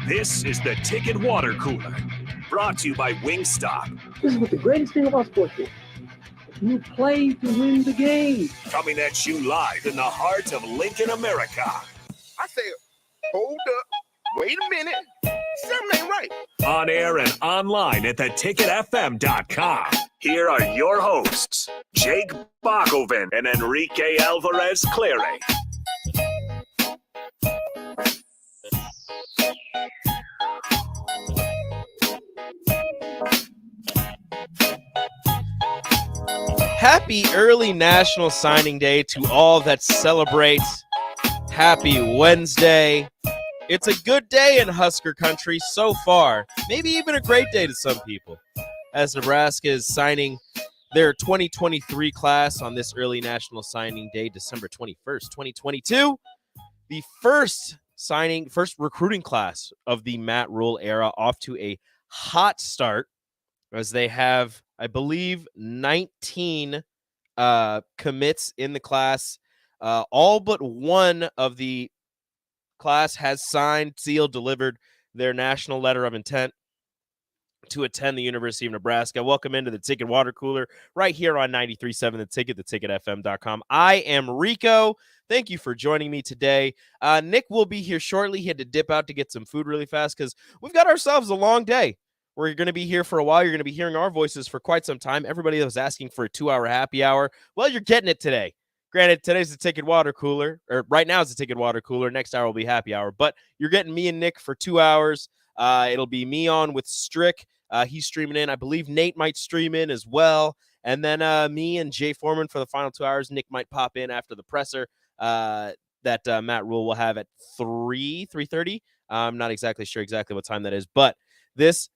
This is the Ticket Water Cooler, brought to you by Wingstop. This is what the greatest thing about sports is. You play to win the game. Coming at you live in the heart of Lincoln, America. I said, hold up, wait a minute, something ain't right. On air and online at theticketfm.com. Here are your hosts, Jake Bakoven and Enrique Alvarez Clary. Happy early National Signing Day to all that celebrate. Happy Wednesday. It's a good day in Husker country so far. Maybe even a great day to some people, as Nebraska is signing their 2023 class on this early National Signing Day, December 21st, 2022. The first recruiting class of the Matt Rule era, off to a hot start, as they have, I believe, 19 commits in the class. All but one of the class has signed, sealed, delivered their national letter of intent to attend the University of Nebraska. Welcome into the Ticket Water Cooler right here on 93.7 The Ticket, theticketfm.com. I am Rico. Thank you for joining me today. Nick will be here shortly. He had to dip out to get some food really fast because we've got ourselves a long day. We're going to be here for a while. You're going to be hearing our voices for quite some time. Everybody that was asking for a 2-hour happy hour, well, you're getting it today. Granted, today's the Ticket Water Cooler, or right now it's the Ticket Water Cooler. Next hour will be happy hour, but you're getting me and Nick for 2 hours. It'll be me on with Strick. He's streaming in. I believe Nate might stream in as well. And then me and Jay Foreman for the final 2 hours. Nick might pop in after the presser that Matt Rule will have at 3:30. I'm not exactly sure what time that is, but this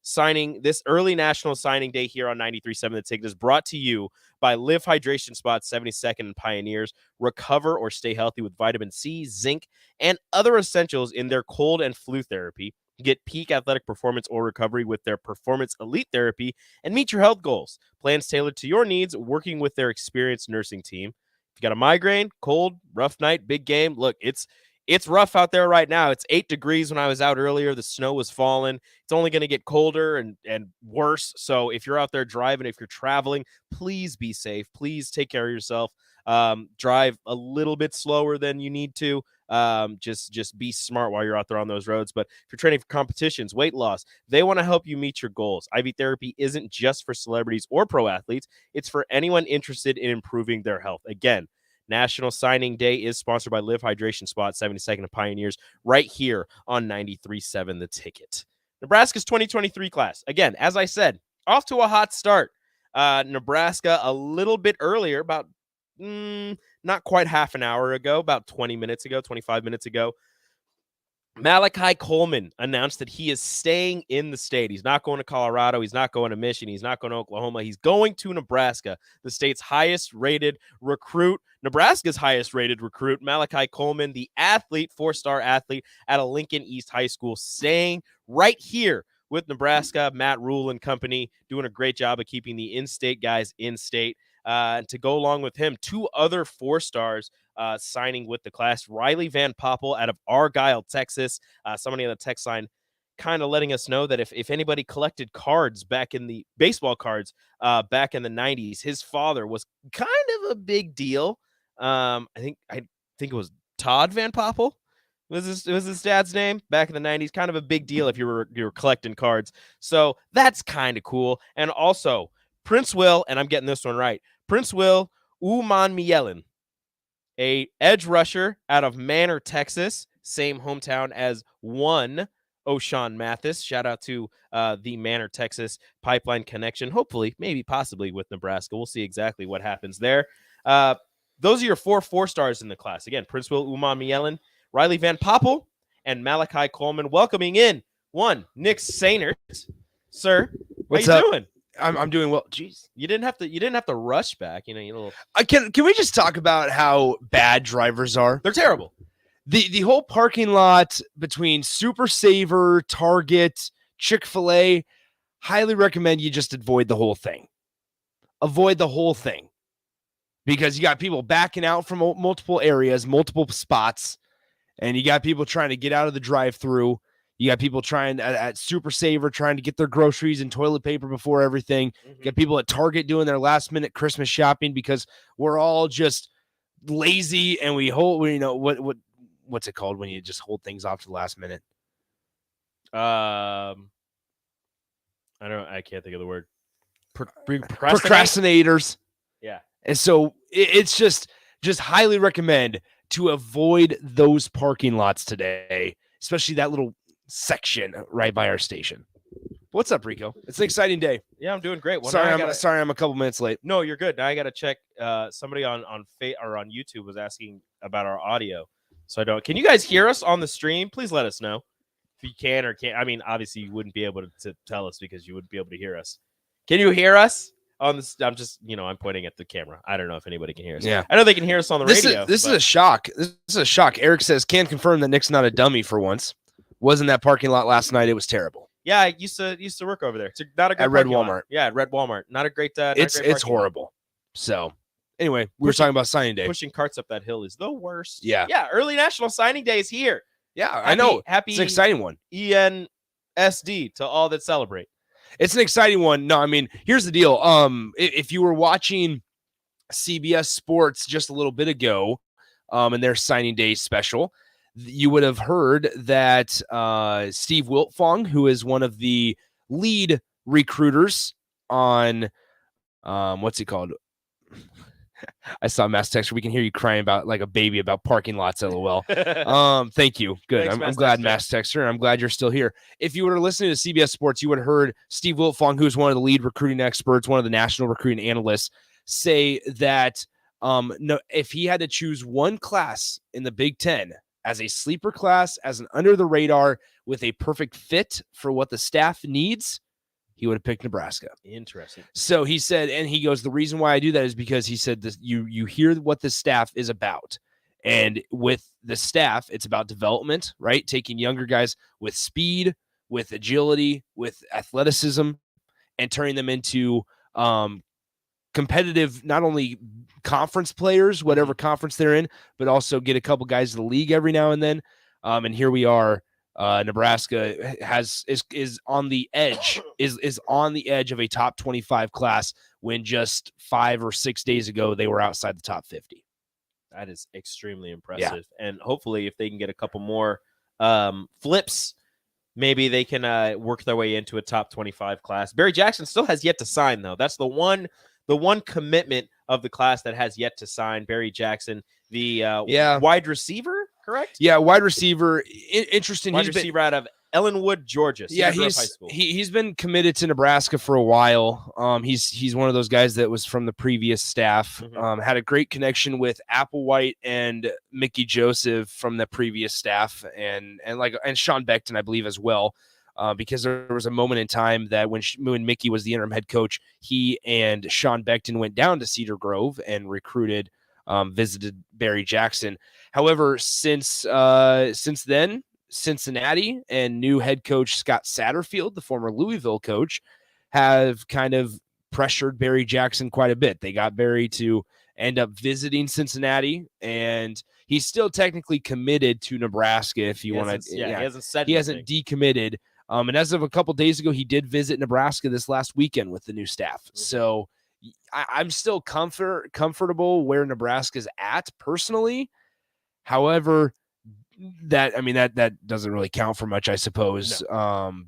early National Signing Day here on 93.7 The Ticket is brought to you by Live Hydration Spot, 72nd and Pioneers. Recover or stay healthy with vitamin C, zinc, and other essentials in their cold and flu therapy. Get peak athletic performance or recovery with their Performance Elite Therapy and meet your health goals. Plans tailored to your needs, working with their experienced nursing team. If you got a migraine, cold, rough night, big game, look, it's rough out there right now. It's 8 degrees when I was out earlier. The snow was falling. It's only going to get colder and worse. So if you're out there driving, if you're traveling, please be safe. Please take care of yourself. Drive a little bit slower than you need to. Just be smart while you're out there on those roads. But if you're training for competitions, weight loss, they want to help you meet your goals. IV therapy isn't just for celebrities or pro athletes. It's for anyone interested in improving their health. Again, National Signing Day is sponsored by Live Hydration Spot, 72nd and Pioneers, right here on 93.7 The Ticket. Nebraska's 2023 class, again, as I said, off to a hot start. Nebraska a little bit earlier, about not quite half an hour ago, about 25 minutes ago, Malachi Coleman announced that he is staying in the state. He's not going to Colorado. He's not going to Michigan. He's not going to Oklahoma. He's going to Nebraska, the state's highest-rated recruit, Nebraska's highest-rated recruit, Malachi Coleman, the athlete, 4-star athlete at a Lincoln East high school, staying right here with Nebraska. Matt Rule and company doing a great job of keeping the in-state guys in-state. To go along with him, 2 other 4-stars signing with the class. Riley Van Poppel out of Argyle, Texas. Somebody on the text line kind of letting us know that if anybody collected cards back in the baseball cards back in the 90s, his father was kind of a big deal. I think it was Todd Van Poppel. Was his dad's name back in the 90s? Kind of a big deal if you were collecting cards. So that's kind of cool. And also Prince Will, and I'm getting this one right, Prince Will Umanmielen, a edge rusher out of Manor, Texas, same hometown as one O'Shawn Mathis. Shout out to the Manor, Texas pipeline connection. Hopefully, maybe, possibly with Nebraska. We'll see exactly what happens there. Those are your 4-stars in the class. Again, Prince Will Umanmielen, Riley Van Poppel, and Malachi Coleman. Welcoming in one Nick Sainert. Sir, what's how you up? doing? I'm doing well. Jeez, you didn't have to rush back. You little. Can we just talk about how bad drivers are? They're terrible. The whole parking lot between Super Saver, Target, Chick-fil-A. Highly recommend you just avoid the whole thing. Avoid the whole thing, because you got people backing out from multiple areas, multiple spots, and you got people trying to get out of the drive-through. You got people trying at Super Saver trying to get their groceries and toilet paper before everything. You got people at Target doing their last minute Christmas shopping because we're all just lazy and what's it called when you just hold things off to the last minute? I can't think of the word. Procrastinators. Yeah. And so it's just highly recommend to avoid those parking lots today, especially that little section right by our station. What's up, Rico? It's an exciting day. Yeah, I'm doing great. Well, sorry, I'm a couple minutes late. No, you're good. Now I got to check. Somebody on YouTube was asking about our audio. So can you guys hear us on the stream? Please let us know if you can or can't. I mean, obviously you wouldn't be able to tell us because you wouldn't be able to hear us. Can you hear us on this? I'm just, I'm pointing at the camera. I don't know if anybody can hear us. Yeah. I know they can hear us on the radio. This is a shock. This is a shock. Eric says, can confirm that Nick's not a dummy for once. Wasn't that parking lot last night? It was terrible. Yeah, I used to work over there. It's not a great at Red Walmart. Walmart. Yeah, at Red Walmart. Not a great. It's horrible. So anyway, we were talking about signing day. Pushing carts up that hill is the worst. Yeah. Yeah. Early National Signing Day is here. Yeah, I know. Happy. It's an exciting one. ENSD to all that celebrate. It's an exciting one. No, I mean, here's the deal. If you were watching CBS Sports just a little bit ago, in their signing day special, you would have heard that Steve Wiltfong, who is one of the lead recruiters on what's he called? I saw Mass Texture. We can hear you crying about like a baby about parking lots. LOL. Thank you. Good. Thanks, I'm glad Mass Texture. I'm glad you're still here. If you were listening to CBS Sports, you would have heard Steve Wiltfong, who is one of the lead recruiting experts, one of the national recruiting analysts, say that if he had to choose one class in the Big Ten as a sleeper class, as an under the radar with a perfect fit for what the staff needs, he would have picked Nebraska. Interesting. So he said, and he goes, the reason why I do that is because he said this, you hear what the staff is about. And with the staff, it's about development, right? Taking younger guys with speed, with agility, with athleticism, and turning them into competitive, not only conference players, whatever conference they're in, but also get a couple guys to the league every now and then. And here we are. Nebraska is on the edge, is on the edge of a top 25 class when just 5 or 6 days ago they were outside the top 50. That is extremely impressive. Yeah. And hopefully if they can get a couple more flips, maybe they can work their way into a top 25 class. Barry Jackson still has yet to sign, though. That's the one commitment of the class that has yet to sign. Barry Jackson, the wide receiver, correct? Yeah, wide receiver. Interesting. Wide receiver out of Ellenwood, Georgia. Yeah, he's been committed to Nebraska for a while. He's one of those guys that was from the previous staff. Had a great connection with Applewhite and Mickey Joseph from the previous staff, and Sean Beckton, I believe, as well. Because there was a moment in time that when Mickey was the interim head coach, he and Sean Beckton went down to Cedar Grove and recruited, visited Barry Jackson. However, since then, Cincinnati and new head coach Scott Satterfield, the former Louisville coach, have kind of pressured Barry Jackson quite a bit. They got Barry to end up visiting Cincinnati, and he's still technically committed to Nebraska. If you want to, he hasn't said he hasn't decommitted. And as of a couple days ago, he did visit Nebraska this last weekend with the new staff. So I'm still comfortable where Nebraska's at personally. However, that doesn't really count for much, I suppose,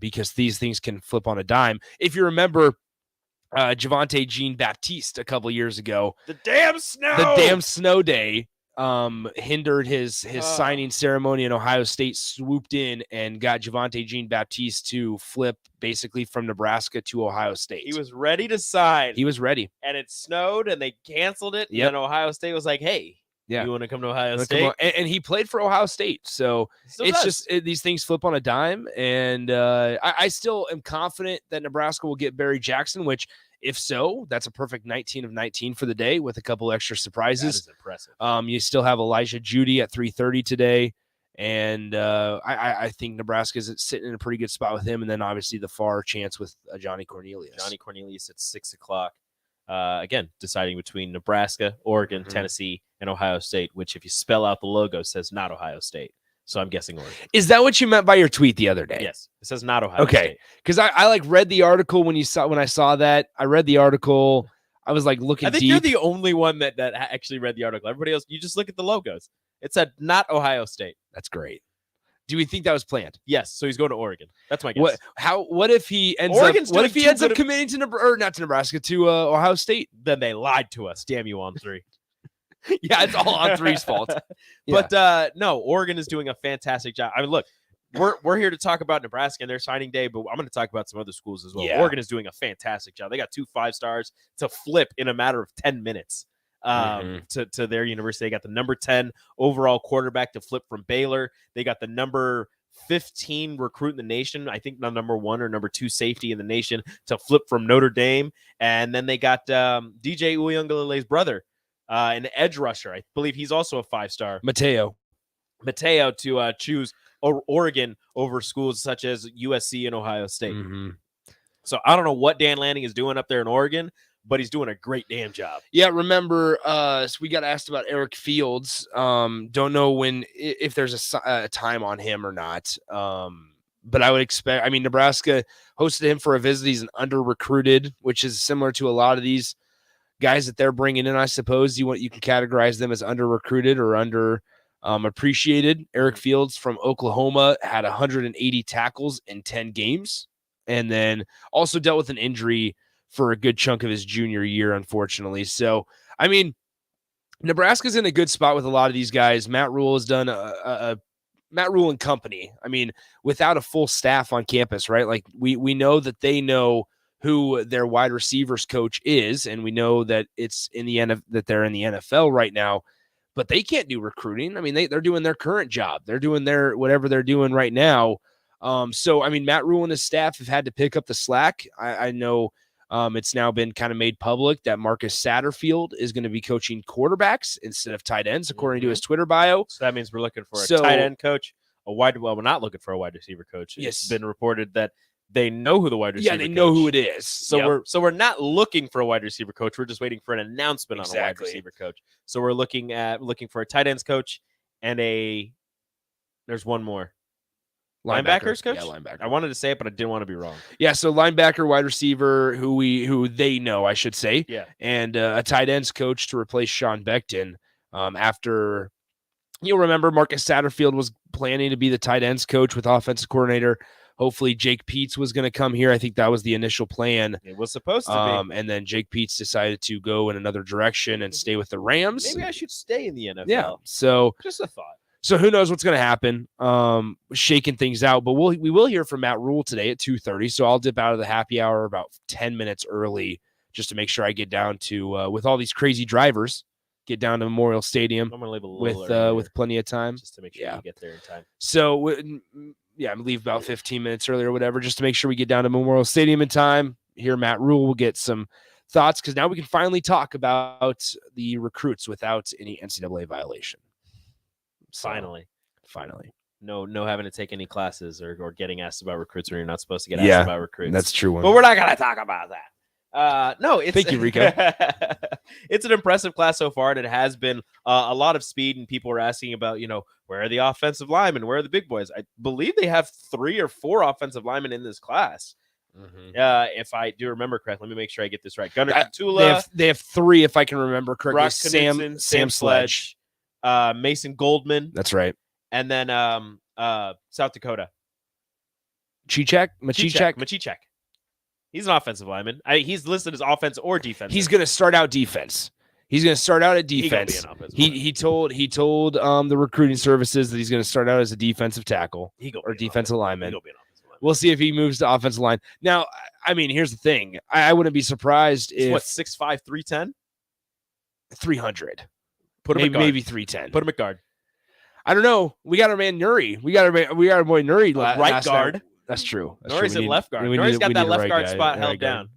because these things can flip on a dime. If you remember Javonte Jean-Baptiste a couple years ago, the damn snow day hindered his signing ceremony, and Ohio State swooped in and got Javonte Jean-Baptiste to flip basically from Nebraska to Ohio State. He was ready to sign. He was ready. And it snowed and they canceled it. Yep. And Ohio State was like, hey, you want to come to Ohio State? And he played for Ohio State. So these things flip on a dime. And I still am confident that Nebraska will get Barry Jackson, which, if so, that's a perfect 19 of 19 for the day with a couple extra surprises. That is impressive. You still have Elijah Judy at 3:30 today. And I think Nebraska's sitting in a pretty good spot with him. And then obviously the far chance with Johnny Cornelius. Johnny Cornelius at 6 o'clock. Again, deciding between Nebraska, Oregon, Tennessee, and Ohio State, which if you spell out the logo says not Ohio State. So I'm guessing Oregon. Is that what you meant by your tweet the other day? Yes. It says not Ohio Okay. State. Because I like read the article when I saw that. I read the article. I was like looking I think deep. you're the only one that actually read the article. Everybody else, you just look at the logos. It said not Ohio State. That's great. Do we think that was planned? Yes. So he's going to Oregon. That's my guess. What if he ends Oregon's up? What if he doing ends too up good committing to not to Nebraska to Ohio State? Then they lied to us. Damn you on 3. Yeah, it's all on 3's fault. Yeah. But no, Oregon is doing a fantastic job. I mean, look, we're here to talk about Nebraska and their signing day, but I'm going to talk about some other schools as well. Yeah. Oregon is doing a fantastic job. They got 2 5-stars to flip in a matter of 10 minutes to their university. They got the number 10 overall quarterback to flip from Baylor. They got the number 15 recruit in the nation, I think number 1 or number 2 safety in the nation to flip from Notre Dame. And then they got DJ Uyunglele's brother, an edge rusher. I believe he's also a 5-star. Mateo to choose Oregon over schools such as USC and Ohio State. Mm-hmm. So I don't know what Dan Lanning is doing up there in Oregon, but he's doing a great damn job. Yeah, remember, so we got asked about Eric Fields. Don't know if there's a time on him or not. But I would expect, Nebraska hosted him for a visit. He's an under-recruited, which is similar to a lot of these guys that they're bringing in, I suppose. You can categorize them as under-recruited or appreciated. Eric Fields from Oklahoma had 180 tackles in 10 games, and then also dealt with an injury for a good chunk of his junior year, unfortunately. So, Nebraska's in a good spot with a lot of these guys. Matt Rule has done Matt Rule and company. Without a full staff on campus, right? Like we know that they know who their wide receivers coach is, and we know that it's in the that they're in the NFL right now, but they can't do recruiting. They're doing their current job. They're doing whatever they're doing right now. So Matt Rule and his staff have had to pick up the slack. I know it's now been kind of made public that Marcus Satterfield is going to be coaching quarterbacks instead of tight ends, according to his Twitter bio. So that means we're looking for a tight end coach, we're not looking for a wide receiver coach. Yes. It's been reported that they know who the wide receiver they know who it is. So we're not looking for a wide receiver coach. We're just waiting for an announcement on a wide receiver coach. So we're looking for a tight ends coach and there's one more. Linebackers coach? Yeah, linebacker. I wanted to say it, but I didn't want to be wrong. Yeah, so linebacker, wide receiver, who they know, I should say. Yeah. And a tight ends coach to replace Sean Becton after, you'll remember, Marcus Satterfield was planning to be the tight ends coach with offensive coordinator. Hopefully Jake Peets was going to come here. I think that was the initial plan. It was supposed to be. And then Jake Peets decided to go in another direction and stay with the Rams. Maybe I should stay in the NFL. Yeah, so just a thought. So who knows what's going to happen, shaking things out. But we will hear from Matt Rule today at 2:30. So I'll dip out of the happy hour about 10 minutes early just to make sure I get down to, with all these crazy drivers, get down to Memorial Stadium I'm going to leave a little with plenty of time. just to make sure you get there in time. So, I'm leave about 15 minutes early or whatever, just to make sure we get down to Memorial Stadium in time. Hear Matt Rule. We'll get some thoughts because now we can finally talk about the recruits without any NCAA violation. So, finally. No having to take any classes or getting asked about recruits when you're not supposed to get asked about recruits. That's true. But we're not going to talk about that. No, thank you, Rico. It's an impressive class so far, and it has been a lot of speed. And people are asking about, where are the offensive linemen? Where are the big boys? I believe they have 3 or 4 offensive linemen in this class. Mm-hmm. If I do remember correctly, let me make sure I get this right. Gunnar Katula. They have 3, if I can remember correctly. Brock Sam Knudsen, Sledge. Mason Goldman. That's right. And then South Dakota. Machichek. He's an offensive lineman. He's listed as offense or defense. He's going to start out defense. He's going to start out at defense. He told the recruiting services that he's going to start out as a defensive tackle or defensive lineman. We'll see if he moves to offensive line. Now, here's the thing. I wouldn't be surprised if 6'5", 310? 300. Put him maybe 310. Put him at guard. I don't know. We got our man Nuri. We got our boy Nuri. Right guard. Night. That's true. Nuri's at left guard. Nuri's got that left guard spot held down.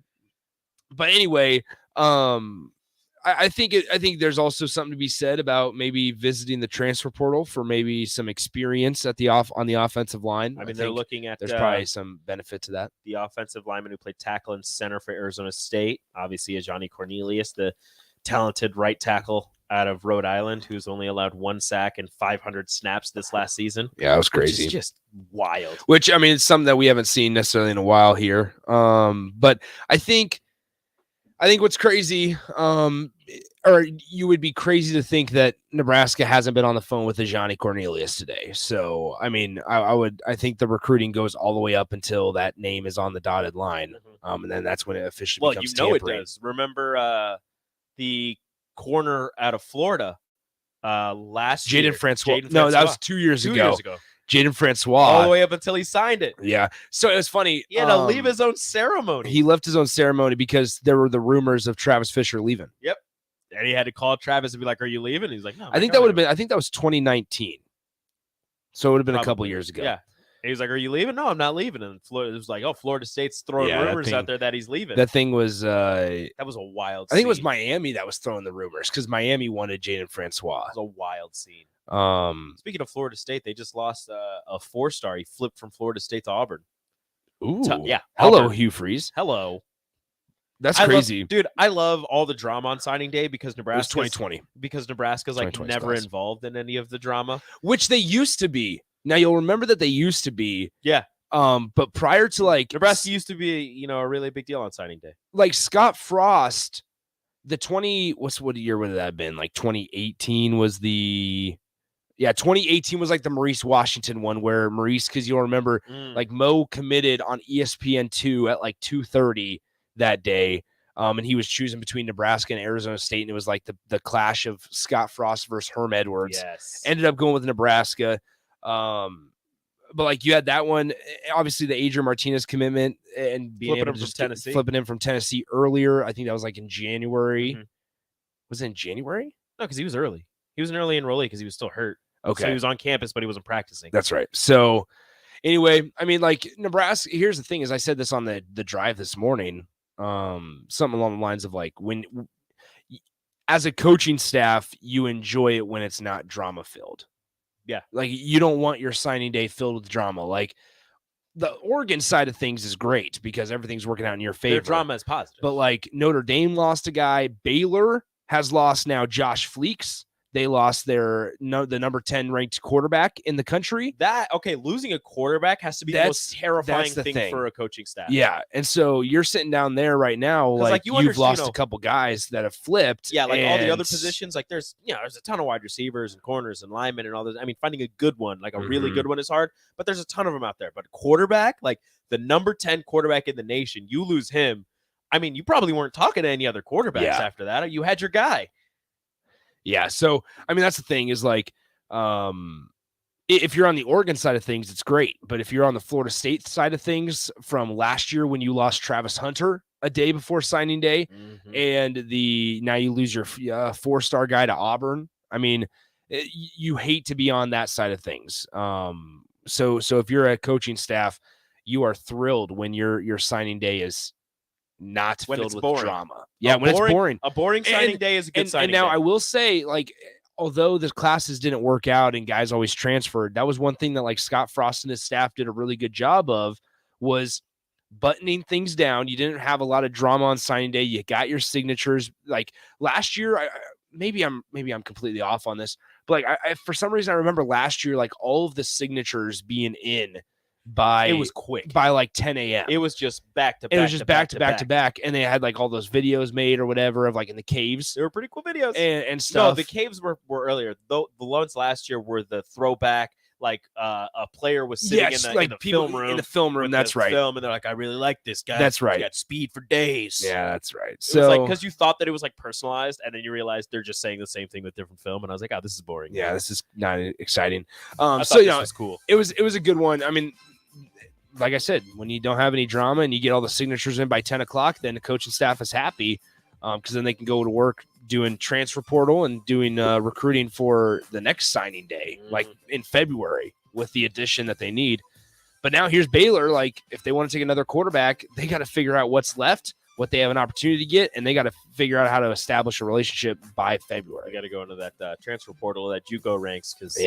But anyway, I think there's also something to be said about maybe visiting the transfer portal for maybe some experience at on the offensive line. They're looking at there's probably some benefit to that. The offensive lineman who played tackle and center for Arizona State, obviously, is Johnny Cornelius, the talented right tackle out of Rhode Island, who's only allowed 1 sack and 500 snaps this last season. Yeah, it was Which crazy. is just wild. Which, I mean, it's something that we haven't seen necessarily in a while here. But I think what's crazy, or you would be crazy to think that Nebraska hasn't been on the phone with Johnny Cornelius today. So, I mean, I think the recruiting goes all the way up until that name is on the dotted line. And then that's when it officially becomes tampering. It does. Remember the corner out of Florida last year? Jaden Francois. No, that was 2 years ago. Jaden Francois. All the way up until he signed it. Yeah. So it was funny. He had to leave his own ceremony. He left his own ceremony because there were the rumors of Travis Fisher leaving. Yep. And he had to call Travis and be like, "Are you leaving?" And he's like, "No." I think that was 2019. So it would have been a couple years ago. Yeah. And he was like, "Are you leaving?" "No, I'm not leaving." And Florida, it was like, "Oh, Florida State's throwing rumors out there that he's leaving." That thing was that was a wild scene. I think it was Miami that was throwing the rumors because Miami wanted Jaden Francois. It was a wild scene. Speaking of Florida State, they just lost a 4-star. He flipped from Florida State to Auburn. Ooh. Yeah. Hello, Auburn. Hugh Freeze. Hello. That's crazy. Dude, I love all the drama on signing day because Nebraska's 2020. Because Nebraska's like never involved in any of the drama. Which they used to be. Now you'll remember that they used to be. Yeah. But prior to like Nebraska used to be, a really big deal on signing day. Like Scott Frost, what year would that have been? Like 2018 was 2018 was like the Maurice Washington one where Maurice, because you'll remember, like Mo committed on ESPN2 at like 2:30 that day. And he was choosing between Nebraska and Arizona State. And it was like the clash of Scott Frost versus Herm Edwards. Yes. Ended up going with Nebraska. But like you had that one, obviously the Adrian Martinez commitment and being able to just flipping him from Tennessee earlier. I think that was like in January. Mm-hmm. Was it in January? No, because he was early. He was an early enrollee because he was still hurt. Okay. So he was on campus, but he wasn't practicing. That's right. So anyway, I mean, like Nebraska, here's the thing is I said this on the drive this morning, something along the lines of like when as a coaching staff, you enjoy it when it's not drama filled. Yeah. Like you don't want your signing day filled with drama. Like the Oregon side of things is great because everything's working out in your favor. Their drama is positive. But like Notre Dame lost a guy. Baylor has lost now Josh Fleeks. They lost the number 10 ranked quarterback in the country. Losing a quarterback has to be the most terrifying thing for a coaching staff. Yeah. And so you're sitting down there right now, like you've lost a couple guys that have flipped. Yeah, like all the other positions, like there's a ton of wide receivers and corners and linemen and all those. I mean, finding a good one, like a really good one is hard, but there's a ton of them out there. But quarterback, like the number 10 quarterback in the nation, you lose him. I mean, you probably weren't talking to any other quarterbacks after that. You had your guy. Yeah. So, I mean, that's the thing is like, if you're on the Oregon side of things, it's great. But if you're on the Florida State side of things from last year when you lost Travis Hunter a day before signing day and now you lose your 4-star guy to Auburn. I mean, you hate to be on that side of things. So if you're a coaching staff, you are thrilled when your signing day is not filled with drama. Yeah, when it's boring. A boring signing day is a good signing day. And now day. I will say, like, although the classes didn't work out and guys always transferred, that was one thing that like Scott Frost and his staff did a really good job of was buttoning things down. You didn't have a lot of drama on signing day. You got your signatures. Like last year, maybe I'm completely off on this, but like I for some reason I remember last year like all of the signatures being in it was quick by like 10 a.m. It was just back to back. It was just back to back. And they had like all those videos made or whatever of like in the caves. They were pretty cool videos and stuff. No, the caves were earlier. The ones last year were the throwback. Like a player was sitting in the film room. In the film room, that's right. And they're like, I really like this guy. That's right. He got speed for days. Yeah, that's right. So it was like because you thought that it was like personalized, and then you realized they're just saying the same thing with different film. And I was like, oh, this is boring. Yeah, this is not exciting. I thought this was cool. It was a good one. I mean, like I said, when you don't have any drama and you get all the signatures in by 10 o'clock, then the coaching staff is happy because then they can go to work doing transfer portal and doing recruiting for the next signing day, like in February with the addition that they need. But now here's Baylor. Like if they want to take another quarterback, they got to figure out what's left, what they have an opportunity to get, and they got to figure out how to establish a relationship by February. I got to go into that transfer portal, that JUCO ranks, because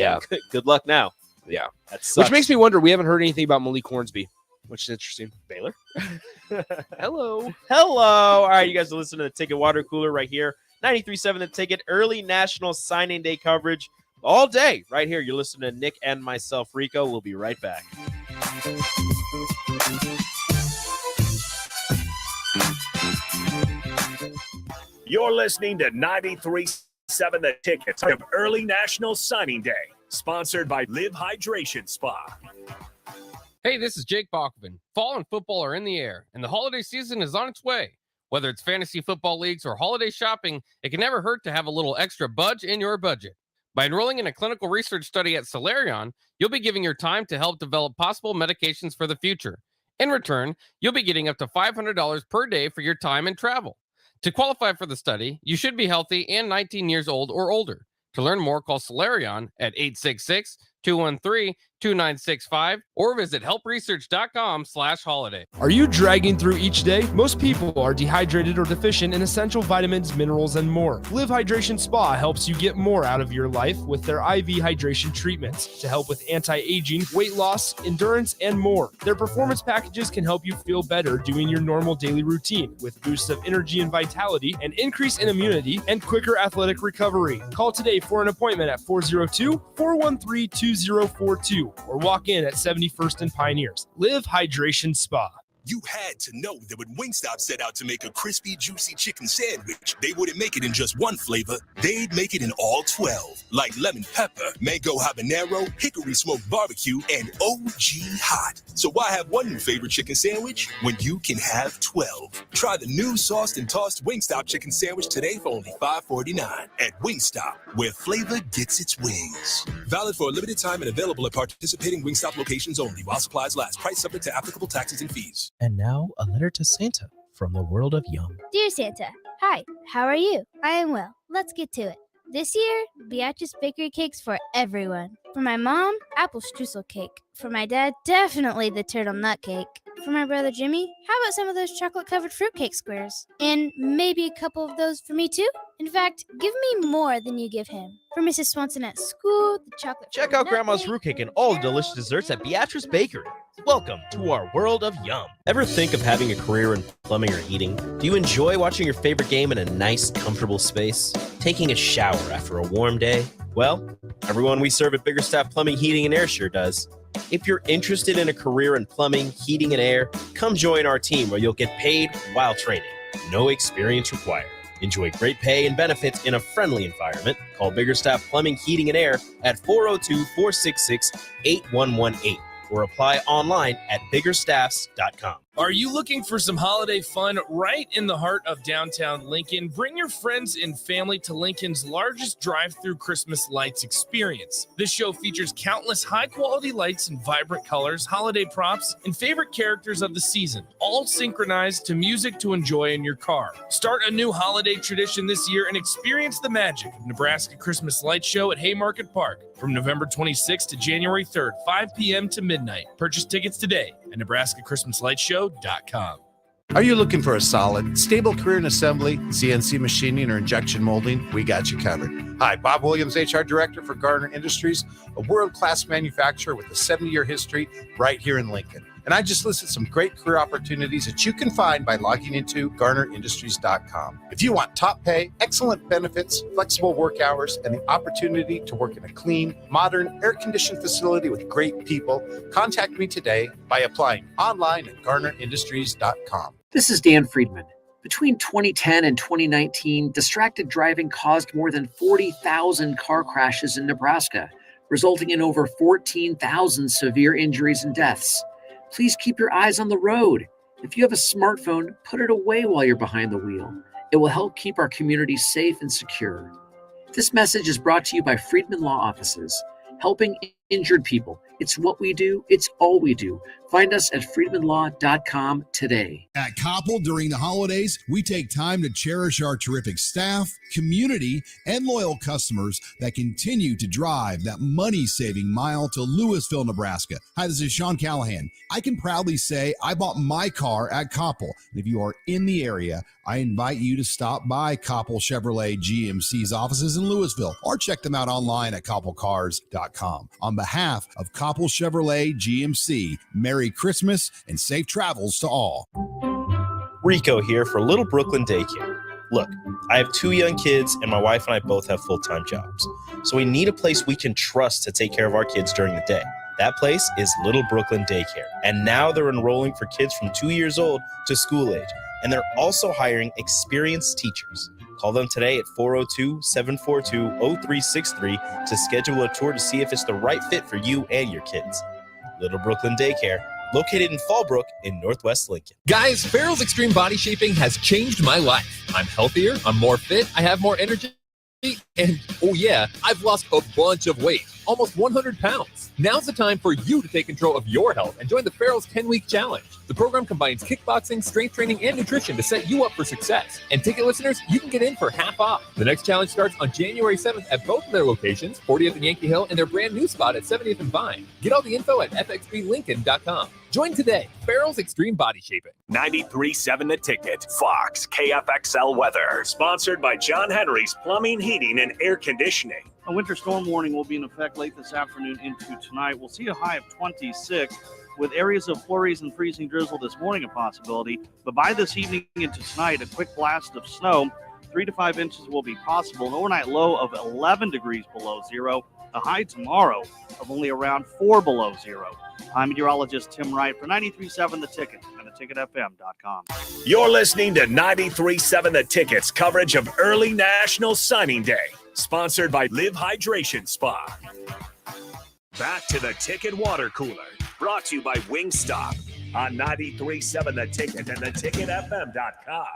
good luck now. Yeah. Which makes me wonder, we haven't heard anything about Malik Hornsby, which is interesting. Baylor. Hello. All right, you guys are listening to the Ticket Water Cooler right here. 93.7 The Ticket, early National Signing Day coverage all day right here. You're listening to Nick and myself, Rico. We'll be right back. You're listening to 93.7 The Ticket of early National Signing Day, sponsored by Live Hydration Spa. Hey, this is Jake Bachman. Fall and football are in the air, and the holiday season is on its way. Whether it's fantasy football leagues or holiday shopping, it can never hurt to have a little extra budge in your budget. By enrolling in a clinical research study at Solarion, you'll be giving your time to help develop possible medications for the future. In return, you'll be getting up to $500 per day for your time and travel. To qualify for the study, you should be healthy and 19 years old or older. To learn more, call Solarion at 866-213-2965 or visit helpresearch.com/holiday. Are you dragging through each day? Most people are dehydrated or deficient in essential vitamins, minerals, and more. Live Hydration Spa helps you get more out of your life with their IV hydration treatments to help with anti-aging, weight loss, endurance, and more. Their performance packages can help you feel better doing your normal daily routine with boosts of energy and vitality, an increase in immunity, and quicker athletic recovery. Call today for an appointment at 402-413-2042 or walk in at 71st and Pioneers. Live Hydration Spa. You had to know that when Wingstop set out to make a crispy, juicy chicken sandwich, they wouldn't make it in just one flavor. They'd make it in all 12, like lemon pepper, mango habanero, hickory smoked barbecue, and OG hot. So why have one new favorite chicken sandwich when you can have 12? Try the new sauced and tossed Wingstop chicken sandwich today for only $5.49 at Wingstop, where flavor gets its wings. Valid for a limited time and available at participating Wingstop locations only while supplies last. Price subject to applicable taxes and fees. And now, a letter to Santa from the world of Yum. Dear Santa, hi, how are you? I am well. Let's get to it. This year, Beatrice Bakery cakes for everyone. For my mom, apple streusel cake. For my dad, definitely the turtle nut cake. For my brother Jimmy, how about some of those chocolate-covered fruitcake squares? And maybe a couple of those for me too? In fact, give me more than you give him. For Mrs. Swanson at school, the chocolate... Check out Grandma's fruitcake and all the delicious desserts at Beatrice Bakery. Welcome to our world of yum. Ever think of having a career in plumbing or heating? Do you enjoy watching your favorite game in a nice, comfortable space? Taking a shower after a warm day? Well, everyone we serve at Biggerstaff Plumbing, Heating, and Air sure does. If you're interested in a career in plumbing, heating, and air, come join our team where you'll get paid while training. No experience required. Enjoy great pay and benefits in a friendly environment. Call Biggerstaff Plumbing, Heating, and Air at 402-466-8118 or apply online at biggerstaffs.com. Are you looking for some holiday fun right in the heart of downtown Lincoln? Bring your friends and family to Lincoln's largest drive-through Christmas lights experience. This show features countless high-quality lights in vibrant colors, holiday props, and favorite characters of the season, all synchronized to music to enjoy in your car. Start a new holiday tradition this year and experience the magic of Nebraska Christmas Light Show at Haymarket Park from November 26th to January 3rd, 5 p.m. to midnight. Purchase tickets today at NebraskaChristmasLightShow.com. Are you looking for a solid, stable career in assembly, CNC machining, or injection molding? We got you covered. Hi, Bob Williams, HR Director for Garner Industries, a world-class manufacturer with a 70-year history right here in Lincoln. And I just listed some great career opportunities that you can find by logging into GarnerIndustries.com. If you want top pay, excellent benefits, flexible work hours, and the opportunity to work in a clean, modern, air-conditioned facility with great people, contact me today by applying online at GarnerIndustries.com. This is Dan Friedman. Between 2010 and 2019, distracted driving caused more than 40,000 car crashes in Nebraska, resulting in over 14,000 severe injuries and deaths. Please keep your eyes on the road. If you have a smartphone, put it away while you're behind the wheel. It will help keep our community safe and secure. This message is brought to you by Friedman Law Offices, helping injured people. It's what we do. It's all we do. Find us at friedmanlaw.com today. At Koppel, during the holidays, we take time to cherish our terrific staff, community, and loyal customers that continue to drive that money-saving mile to Louisville, Nebraska. Hi, this is Sean Callahan. I can proudly say I bought my car at Koppel. And if you are in the area, I invite you to stop by Koppel Chevrolet GMC's offices in Louisville or check them out online at koppelcars.com. On behalf of Koppel Chevrolet GMC, Merry Christmas and safe travels to all. Rico here for Little Brooklyn Daycare. Look, I have 2 young kids, and my wife and I both have full-time jobs. So we need a place we can trust to take care of our kids during the day. That place is Little Brooklyn Daycare. And now they're enrolling for kids from 2 years old to school age. And they're also hiring experienced teachers. Call them today at 402-742-0363 to schedule a tour to see if it's the right fit for you and your kids. Little Brooklyn Daycare, located in Fallbrook in Northwest Lincoln. Guys, Farrell's Extreme Body Shaping has changed my life. I'm healthier, I'm more fit, I have more energy, and oh yeah, I've lost a bunch of weight, almost 100 pounds. Now's the time for you to take control of your health and join the Farrell's 10-week challenge. The program combines kickboxing, strength training, and nutrition to set you up for success. And ticket listeners, you can get in for half off. The next challenge starts on January 7th at both of their locations, 40th and Yankee Hill, and their brand new spot at 70th and Vine. Get all the info at fxblincoln.com. Join today. Farrell's Extreme Body Shaping. 93.7 The Ticket. Fox KFXL weather. Sponsored by John Henry's Plumbing, Heating, and Air Conditioning. A winter storm warning will be in effect late this afternoon into tonight. We'll see a high of 26 with areas of flurries and freezing drizzle this morning a possibility. But by this evening into tonight, a quick blast of snow, 3 to 5 inches will be possible. An overnight low of 11 degrees below zero. A high tomorrow of only around 4 below zero. I'm meteorologist Tim Wright for 93.7 The Ticket and theticketfm.com. You're listening to 93.7 The Ticket's coverage of early National Signing Day. Sponsored by Live Hydration Spa. Back to the Ticket Water Cooler. Brought to you by Wingstop on 93.7 The Ticket and theticketfm.com.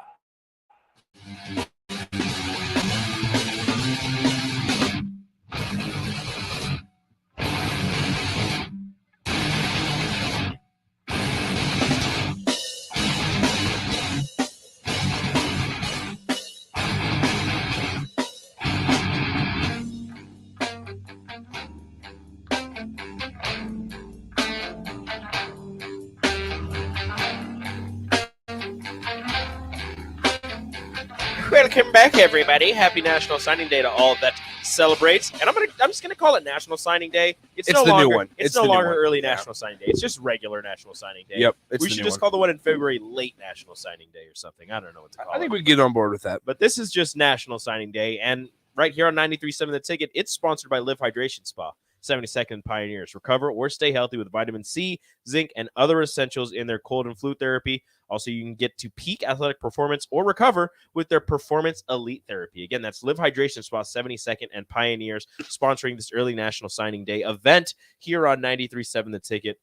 Welcome back, everybody. Happy National Signing Day to all that celebrates. And I'm just gonna call it National Signing Day. It's no the longer, new one. It's no longer early National Signing Day. It's just regular National Signing Day. Yep. We should just call the one in February late National Signing Day or something. I don't know what to call it. I think we can get on board with that. But this is just National Signing Day, and right here on 93.7 The Ticket, it's sponsored by Live Hydration Spa. 72nd Pioneers. Recover or stay healthy with vitamin C, zinc, and other essentials in their cold and flu therapy. Also, you can get to peak athletic performance or recover with their Performance Elite Therapy. Again, that's Live Hydration Spa, 72nd and Pioneers, sponsoring this early National Signing Day event here on 93.7 The Ticket.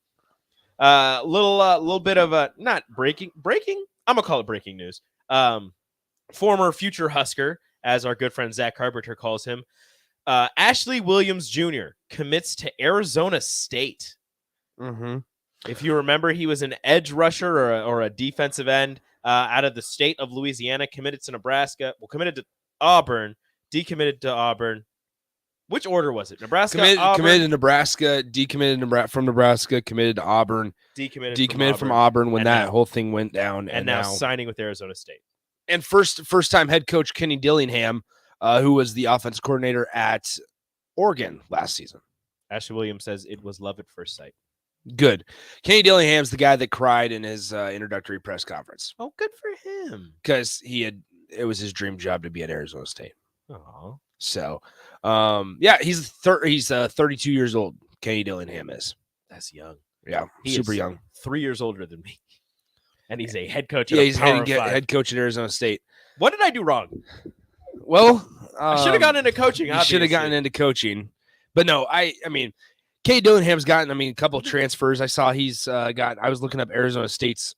Little bit of a, not breaking. I'm going to call it breaking news. Former future Husker, as our good friend Zach Carpenter calls him, Ashley Williams Jr. commits to Arizona State. Mm-hmm. If you remember, he was an edge rusher or a defensive end out of the state of Louisiana, committed to Nebraska. Well, committed to Auburn, decommitted to Auburn. Which order was it? Nebraska, committed to Nebraska, decommitted from Nebraska, committed to Auburn, decommitted from Auburn when that now, whole thing went down. And now signing with Arizona State. And first-time head coach Kenny Dillingham, who was the offense coordinator at Oregon last season. Ashley Williams says it was love at first sight. Good. Kenny Dillingham's the guy that cried in his introductory press conference. Oh, good for him. Because it was his dream job to be at Arizona State. Oh. So, yeah, he's 32 years old. Kenny Dillingham is. That's young. Yeah, super young. 3 years older than me. And he's a head coach. Yeah, he's head coach at Arizona State. What did I do wrong? Well, I should have gotten into coaching. You should have gotten into coaching. But no, I mean, Kenny Dillingham's gotten, a couple of transfers. I saw he's I was looking up Arizona State's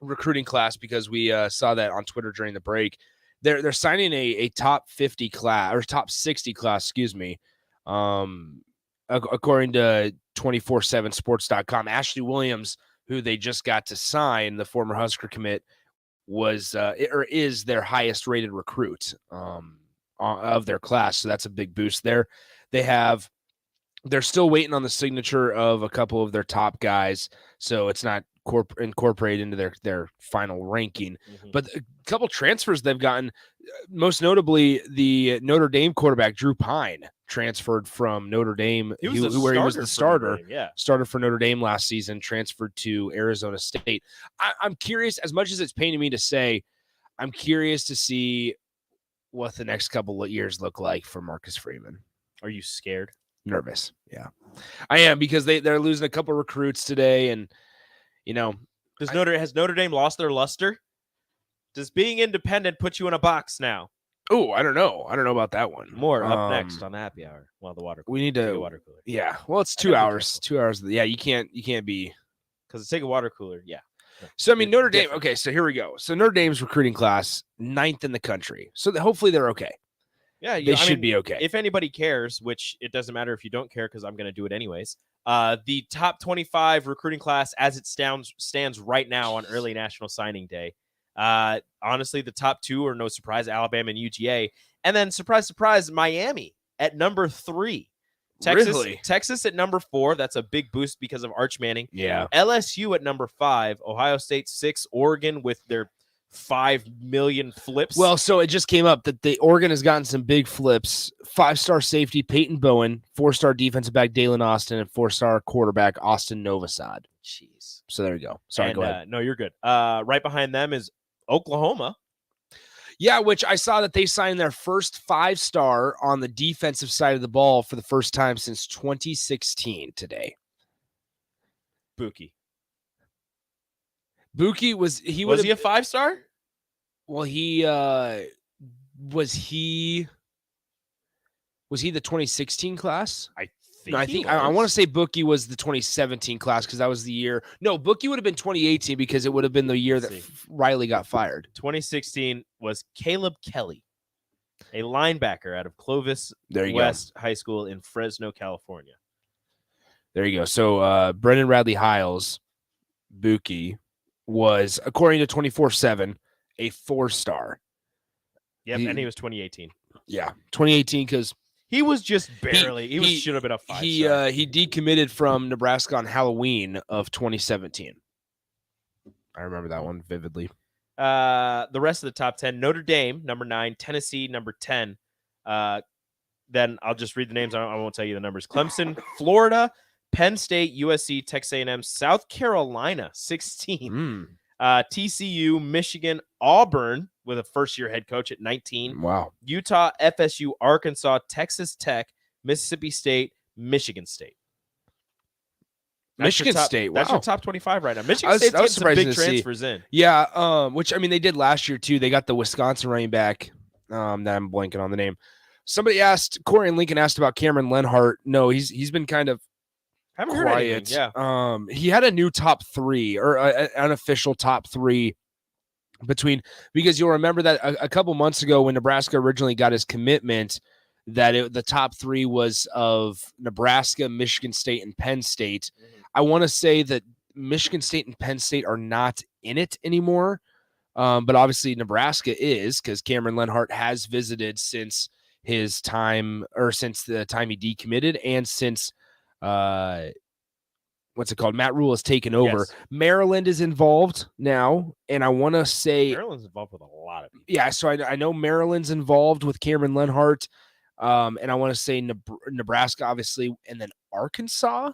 recruiting class because we saw that on Twitter during the break. They're signing a top 50 class or top 60 class, excuse me. According to 247sports.com, Ashley Williams, who they just got to sign, the former Husker commit, is their highest rated recruit of their class. So that's a big boost there. They're still waiting on the signature of a couple of their top guys, so it's not incorporated into their final ranking. Mm-hmm. But a couple transfers they've gotten, most notably the Notre Dame quarterback Drew Pine transferred from Notre Dame, where he was the starter. Started for Notre Dame last season, transferred to Arizona State. I'm curious, as much as it's paining me to say, I'm curious to see what the next couple of years look like for Marcus Freeman. Are you scared? Nervous. Yeah, I am, because they're losing a couple recruits today, and has Notre Dame lost their luster? Does being independent put you in a box now? Oh, I don't know about that one. More up next on the happy hour. Well, the water cooler. We need to water cooler. Yeah, well, it's 2 hours. 2 hours. Yeah, you can't be, because take a water cooler. Yeah. So I mean, Notre Dame. Okay, so here we go. So Notre Dame's recruiting class 9th in the country. So hopefully they're okay. Yeah, they should be okay. If anybody cares, which it doesn't matter if you don't care, because I'm going to do it anyways. The top 25 recruiting class as it stands right now on early National Signing Day. Honestly, the top 2 are no surprise, Alabama and UGA. And then, surprise, surprise, Miami at number 3. Texas at number 4. That's a big boost because of Arch Manning. Yeah. LSU at number 5. Ohio State 6. Oregon with their 5 million flips. Well, so it just came up that the Oregon has gotten some big flips. 5-star safety Peyton Bowen, 4-star defensive back Dalen Austin, and 4-star quarterback Austin Novosad. Jeez. So there you go. Sorry, go ahead. No, you're good. Right behind them is Oklahoma. Yeah, which I saw that they signed their first 5-star on the defensive side of the ball for the first time since 2016 today. Buki. Was he a 5-star? Well, was he the 2016 class? I want to say Bookie was the 2017 class, because that was the year. No, Bookie would have been 2018, because it would have been the year that Riley got fired. 2016 was Caleb Kelly, a linebacker out of Clovis West High School in Fresno, California. There you go. So Brendan Radley Hiles, Buki, was, according to 24/7, a 4-star. Yep, and he was 2018. Yeah, 2018, because he was just barely. He should have been a 5-star. He decommitted from Nebraska on Halloween of 2017. I remember that one vividly. The rest of the top 10: Notre Dame, number 9; Tennessee, number 10. Then I'll just read the names. I won't tell you the numbers. Clemson, Florida, Penn State, USC, Texas A&M, South Carolina, 16. TCU, Michigan, Auburn with a first-year head coach at 19. Wow. Utah, FSU, Arkansas, Texas Tech, Mississippi State, Michigan State. State. Wow. That's your top 25 right now. Michigan State's getting some big transfers in. Yeah, which, I mean, they did last year, too. They got the Wisconsin running back that I'm blanking on the name. Somebody asked, Corey and Lincoln asked about Cameron Lenhart. No, he's been kind of haven't quiet. Heard anything. Yeah. He had a new top 3, or an unofficial top 3 because you'll remember that a couple months ago when Nebraska originally got his commitment, that the top 3 was of Nebraska, Michigan State, and Penn State. Mm-hmm. I want to say that Michigan State and Penn State are not in it anymore, but obviously Nebraska is, because Cameron Lenhart has visited since his time, or since the time he decommitted, and since what's it called? Matt Rule has taken over. Yes. Maryland is involved now, and I want to say Maryland's involved with a lot of people. Yeah, so I know Maryland's involved with Cameron Lenhart, and I want to say Nebraska, obviously, and then Arkansas,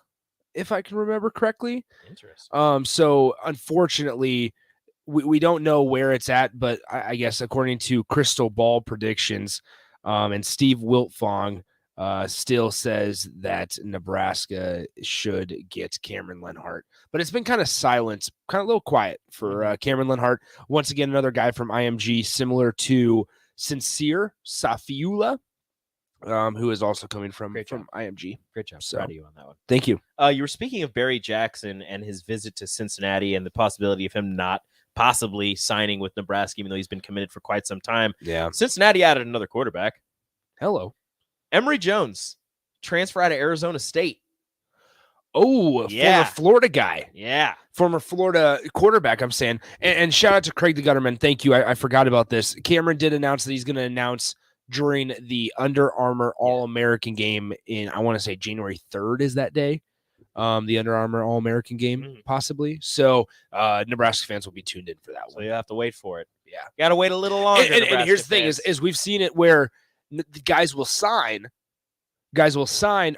if I can remember correctly. Interesting. So unfortunately, we don't know where it's at, but I guess according to Crystal Ball predictions, and Steve Wiltfong still says that Nebraska should get Cameron Lenhart. But it's been kind of silent, kind of a little quiet for Cameron Lenhart. Once again, another guy from IMG, similar to Sincere Safiula, who is also coming from IMG. Great job. So, proud of you on that one. Thank you. You were speaking of Barry Jackson and his visit to Cincinnati and the possibility of him not possibly signing with Nebraska, even though he's been committed for quite some time. Yeah. Cincinnati added another quarterback. Hello. Emory Jones, transfer out of Arizona State. Oh, yeah. Former Florida guy. Yeah. Former Florida quarterback, I'm saying. And shout out to Craig the Gutterman. Thank you. I forgot about this. Cameron did announce that he's going to announce during the Under Armour All-American game in, I want to say January 3rd is that day. The Under Armour All-American game, possibly. So Nebraska fans will be tuned in for that one. So you have to wait for it. Yeah. Got to wait a little longer. And here's the thing is we've seen it where the guys will sign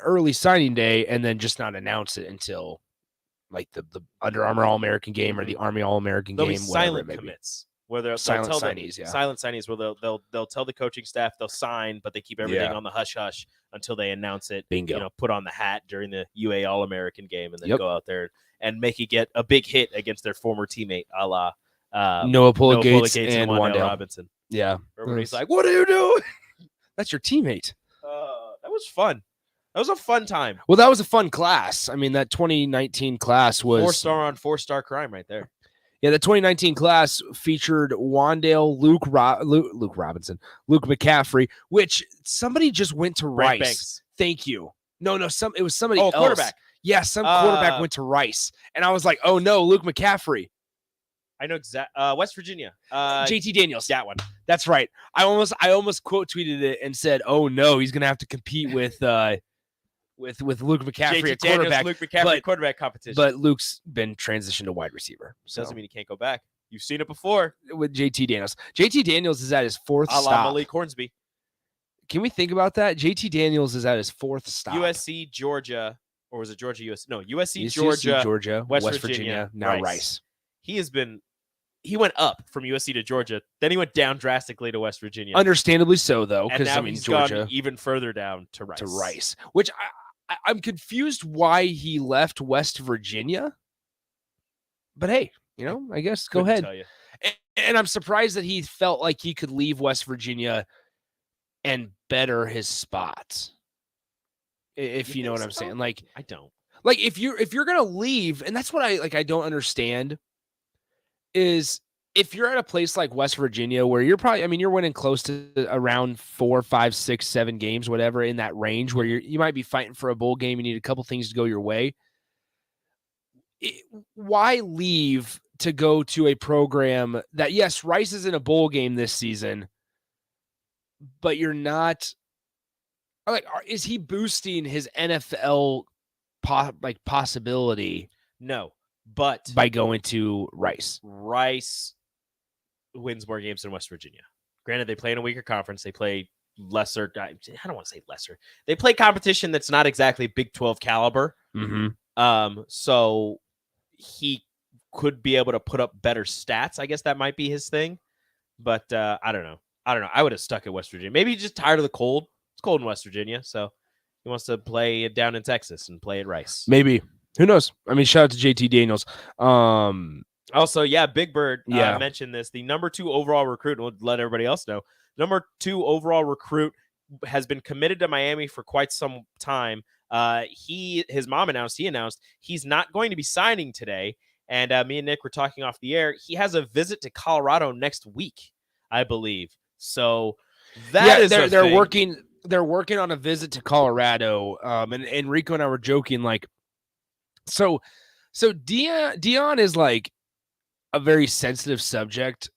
early signing day and then just not announce it until like the Under Armour All-American game or the Army All-American game, whatever it may commits. where they'll silent tell signees, silent signees, where they'll tell the coaching staff they'll sign, but they keep everything on the hush hush until they announce it. Bingo. Put on the hat during the UA All-American game, and then go out there and make it get a big hit against their former teammate, a la Noah Pulla-Gates and Wan'Dale Wan'Dale Robinson. Yeah, everybody's like, "What are you doing?" That's your teammate. That was fun. That was a fun time. Well, that was a fun class. I mean, that 2019 class was 4-star on 4-star crime right there. Yeah, the 2019 class featured Wan'Dale, Luke Robinson, Luke McCaffrey, which somebody just went to Rice. Rice. Thank you. No, it was somebody Oh, else. quarterback. Yeah, some quarterback went to Rice. And I was like, oh no, Luke McCaffrey. I know exactly. West Virginia. JT Daniels. That one. That's right. I almost quote tweeted it and said, "Oh no, he's gonna have to compete with Luke McCaffrey at quarterback." Luke McCaffrey quarterback competition. But Luke's been transitioned to wide receiver. So. Doesn't mean he can't go back. You've seen it before with JT Daniels. JT Daniels is at his fourth a la stop. Malik Hornsby. Can we think about that? JT Daniels is at his fourth stop. USC, Georgia, or was it Georgia? No, USC, Georgia, West Virginia, now Rice. He went up from USC to Georgia, then he went down drastically to West Virginia. Understandably so, though, and because now he's Georgia gone even further down to Rice. Which I'm confused why he left West Virginia. But hey, I guess go ahead. Tell you. And I'm surprised that he felt like he could leave West Virginia and better his spots. If you know what I'm saying. Like, I don't. Like if you're gonna leave, and that's what I don't understand, is if you're at a place like West Virginia where you're winning close to around 4, 5, 6, 7 games, whatever, in that range where you might be fighting for a bowl game, you need a couple things to go your way. Why leave to go to a program that, yes, Rice is in a bowl game this season, but you're not like, is he boosting his NFL possibility? No, but by going to Rice. Rice wins more games than West Virginia. Granted, they play in a weaker conference. They play lesser. I don't want to say lesser. They play competition that's not exactly Big 12 caliber. Mm-hmm. So he could be able to put up better stats. I guess that might be his thing. But I don't know. I would have stuck at West Virginia. Maybe he's just tired of the cold. It's cold in West Virginia, so he wants to play down in Texas and play at Rice. Maybe. Who knows? I mean, shout out to JT Daniels. Also, yeah, Big Bird mentioned this. The number 2 overall recruit, and we'll let everybody else know, number 2 overall recruit has been committed to Miami for quite some time. His mom announced he's not going to be signing today. And me and Nick were talking off the air. He has a visit to Colorado next week, I believe. So they're working on a visit to Colorado. And Rico and I were joking, like, so Dion is like a very sensitive subject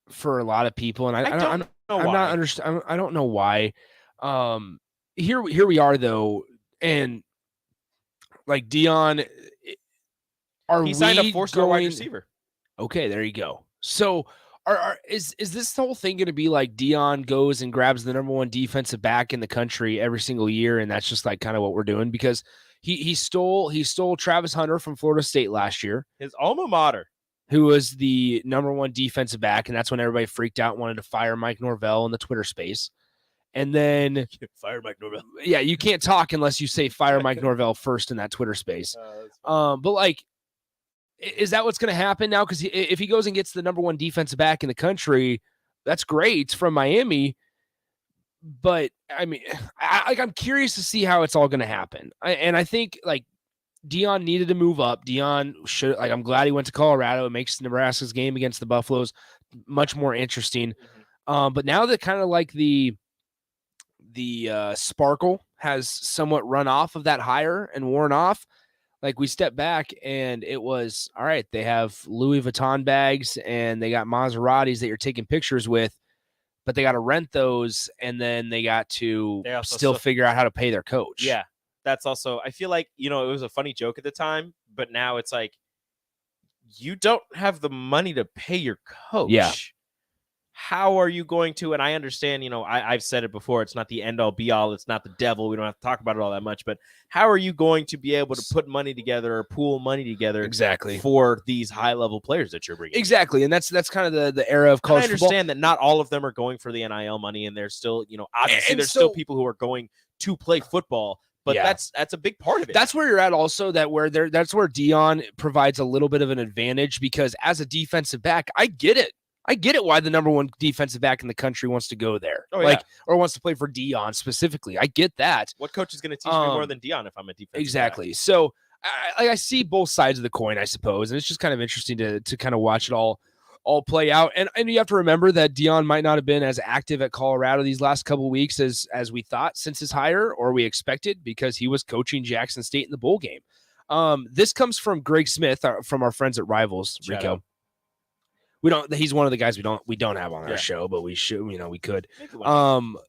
for a lot of people, and I don't know why. Here we are though, and like Dion, he signed a 4-star wide receiver. Okay, there you go. So is this whole thing going to be like Dion goes and grabs the number 1 defensive back in the country every single year, and that's just like kind of what we're doing? Because he stole Travis Hunter from Florida State last year, his alma mater, who was the number 1 defensive back, and that's when everybody freaked out and wanted to fire Mike Norvell in the Twitter space. And then fire Mike Norvell. Yeah, you can't talk unless you say fire Mike Norvell first in that Twitter space. But like, is that what's going to happen now? Because if he goes and gets the number 1 defensive back in the country, that's great. It's from Miami. But I mean, I'm curious to see how it's all going to happen. And I think like Dion needed to move up. Dion should, like, I'm glad he went to Colorado. It makes Nebraska's game against the Buffaloes much more interesting. But now that kind of like the sparkle has somewhat run off of that hire and worn off, like we step back and it was, all right, they have Louis Vuitton bags and they got Maseratis that you're taking pictures with, but they got to rent those, and then they got to still figure out how to pay their coach. Yeah, that's also, I feel like, it was a funny joke at the time, but now it's like, you don't have the money to pay your coach. Yeah. how are you going to, and I understand, I've said it before, it's not the end all be all, it's not the devil, we don't have to talk about it all that much, but how are you going to be able to put money together or pool money together exactly for these high level players that you're bringing? Exactly, and that's kind of the era of college football. I understand that not all of them are going for the NIL money, and there's still, obviously there's still people who are going to play football, but that's a big part of it. That's where you're at also, that's where Dion provides a little bit of an advantage, because as a defensive back, I get it why the number one defensive back in the country wants to go there, or wants to play for Dion specifically. I get that. What coach is going to teach me more than Dion if I'm a defensive back? So I see both sides of the coin, I suppose, and it's just kind of interesting to kind of watch it all play out. And you have to remember that Dion might not have been as active at Colorado these last couple of weeks as we thought since his hire, or we expected, because he was coaching Jackson State in the bowl game. This comes from Greg Smith, from our friends at Rivals. Shout Rico. out. He's one of the guys we don't have on our show, but we should, we could.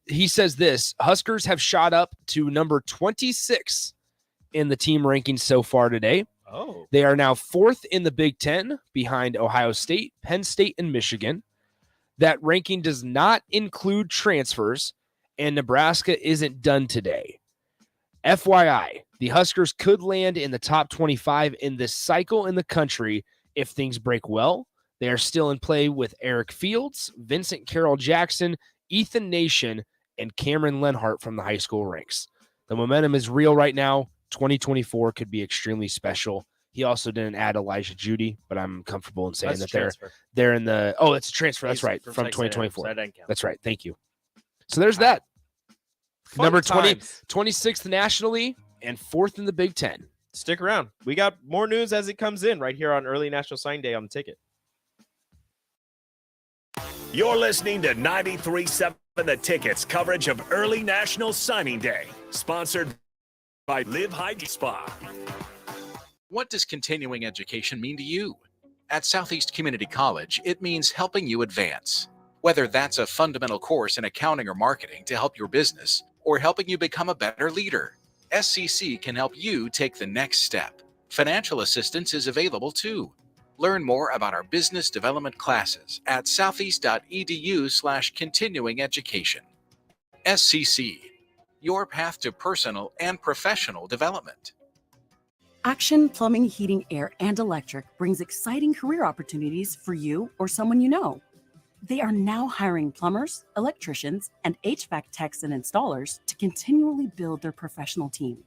He says this: Huskers have shot up to number 26 in the team rankings so far today. Oh. They are now 4th in the Big Ten, behind Ohio State, Penn State, and Michigan. That ranking does not include transfers, and Nebraska isn't done today. FYI, the Huskers could land in the top 25 in this cycle in the country if things break well. They are still in play with Eric Fields, Vincent Carroll Jackson, Ethan Nation, and Cameron Lenhart from the high school ranks. The momentum is real right now. 2024 could be extremely special. He also didn't add Elijah Judy, but I'm comfortable in saying they're in the – it's a transfer. That's right, from 2024. That's right. Thank you. So there's that. Number 26th nationally and 4th in the Big Ten. Stick around. We got more news as it comes in right here on Early National Signing Day on the Ticket. You're listening to 93.7 The Ticket's coverage of Early National Signing Day, sponsored by Live Hygiene Spa. What does continuing education mean to you? At Southeast Community College, it means helping you advance. Whether that's a fundamental course in accounting or marketing to help your business, or helping you become a better leader, SCC can help you take the next step. Financial assistance is available too. Learn more about our business development classes at southeast.edu/continuing education. SCC, your path to personal and professional development. Action Plumbing, Heating, Air, and Electric brings exciting career opportunities for you or someone you know. They are now hiring plumbers, electricians, and HVAC techs and installers to continually build their professional team.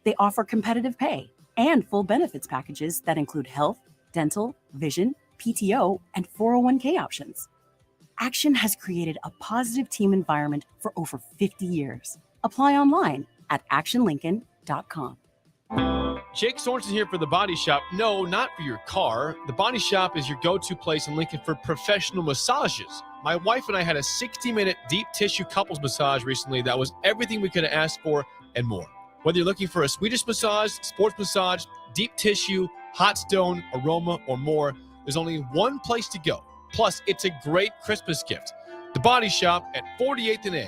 They offer competitive pay and full benefits packages that include health, dental, vision, PTO, and 401k options. Action has created a positive team environment for over 50 years. Apply online at actionlincoln.com. Jake Sorensen here for The Body Shop. No, not for your car. The Body Shop is your go-to place in Lincoln for professional massages. My wife and I had a 60-minute deep tissue couples massage recently that was everything we could have asked for and more. Whether you're looking for a Swedish massage, sports massage, deep tissue, hot stone, aroma, or more, there's only one place to go. Plus, it's a great Christmas gift. The Body Shop at 48th and A.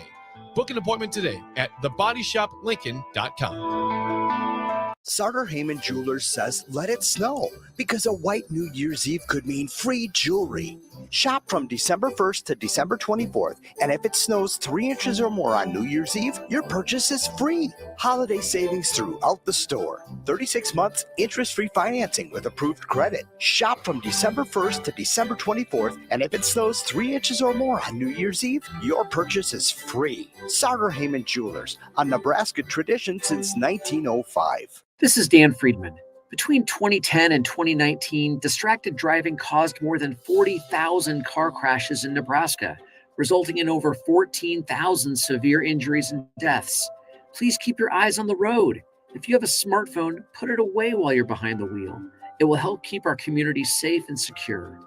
Book an appointment today at thebodyshoplincoln.com. Sartor Heyman Jewelers says let it snow because a white New Year's Eve could mean free jewelry. Shop from December 1st to December 24th, and if it snows 3 inches or more on New Year's Eve, your purchase is free. Holiday savings throughout the store. 36 months interest-free financing with approved credit. Shop from December 1st to December 24th, and if it snows 3 inches or more on New Year's Eve, your purchase is free. Sartor Heyman Jewelers, a Nebraska tradition since 1905. This is Dan Friedman. Between 2010 and 2019, distracted driving caused more than 40,000 car crashes in Nebraska, resulting in over 14,000 severe injuries and deaths. Please keep your eyes on the road. If you have a smartphone, put it away while you're behind the wheel. It will help keep our community safe and secure.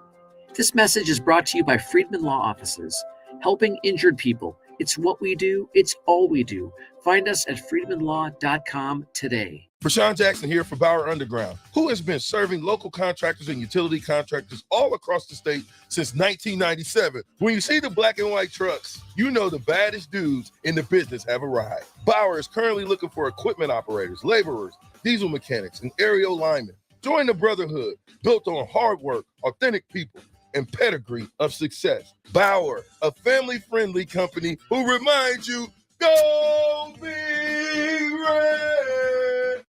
This message is brought to you by Friedman Law Offices, helping injured people. It's what we do. It's all we do. Find us at freedmanlaw.com today. Rashawn Jackson here for Bauer Underground, who has been serving local contractors and utility contractors all across the state since 1997. When you see the black and white trucks, you know the baddest dudes in the business have arrived. Bauer is currently looking for equipment operators, laborers, diesel mechanics, and aerial linemen. Join the brotherhood built on hard work, authentic people, and pedigree of success. Bauer, a family-friendly company who reminds you, go Big Red!